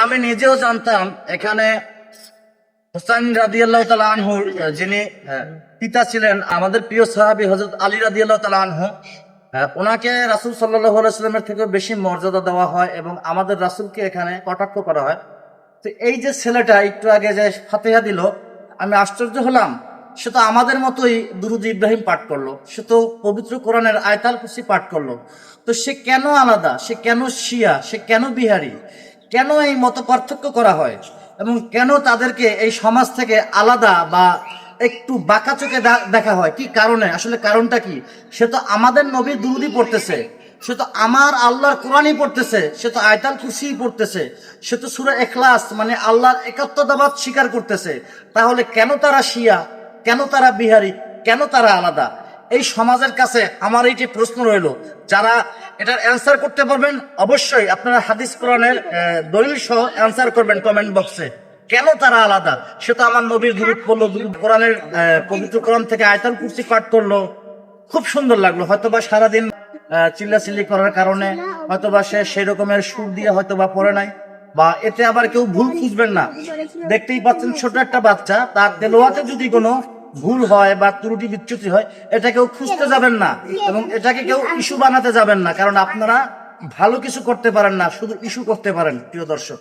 আমি নিজেও জানতাম এখানে হোসেন রাদিয়াল্লাহু তাআলা আনহু যিনি পিতা ছিলেন আমাদের প্রিয় সাহাবী হযরত আলী রাদিয়াল্লাহু তাআলা আনহু, ওনাকে রাসূল সাল্লাল্লাহু আলাইহি ওয়াসাল্লামের থেকে বেশি মর্যাদা দেওয়া হয় এবং আমাদের রাসূলকে এখানে কটাক্ষ করা হয়। তো এই যে ছেলেটা একটু আগে যে ফাতিহা দিল, আমি আশ্চর্য হলাম। সে তো আমাদের মতোই দুরূদ ইব্রাহিম পাঠ করলো, সে তো পবিত্র কোরআনের আয়াতুল কুরসি পাঠ করলো। তো সে কেন আলাদা, সে কেন শিয়া, সে কেন বিহারি, কেন এই মত পার্থক্য করা হয় এবং কেন তাদেরকে এই সমাজ থেকে আলাদা বা একটু বাঁকা চোখে দেখা হয়? কি কারণে? আসলে কারণটা কি? সে তো আমাদের নবীর দুরূদই পড়তেছে, সে তো আমার আল্লাহর কোরআনই পড়তেছে, সে তো আয়াতুল কুরসি পড়তেছে, সে তো সূরা ইখলাস মানে আল্লাহর একাত্মতাবাদ স্বীকার করতেছে। তাহলে কেন তারা শিয়া, কেন তারা বিহারি, কেন তারা আলাদা? এই সমাজের কাছে আমার এইটি প্রশ্ন রইল। যারা এটার অ্যান্সার করতে পারবেন অবশ্যই আপনারা হাদিস কোরআনের দলিল সহ অ্যান্সার করবেন কমেন্ট বক্সে। কেন তারা আলাদা? সে তো আমার নবীর দুরূদ পড়লো, দুরূদ কোরআনের পবিত্র কোরআন থেকে আয়াতুল কুরসি পাঠ করলো, খুব সুন্দর লাগলো। হয়তোবা সারাদিন চিল্লাচিল্লি করার কারণে হয়তোবা সে সেই রকমের সুর দিয়ে হয়তোবা পড়ে নাই, বা এতে আবার কেউ ভুল খুঁজবেন না। দেখতেই পাচ্ছেন ছোট একটা বাচ্চা, তার তেলাওয়াতে যদি কোনো ভুল হয় বা ত্রুটি বিচ্যুতি হয়, এটা কেউ খুঁজতে যাবেন না এবং এটাকে কেউ ইস্যু বানাতে যাবেন না, কারণ আপনারা ভালো কিছু করতে পারেন না, শুধু ইস্যু করতে পারেন। প্রিয় দর্শক।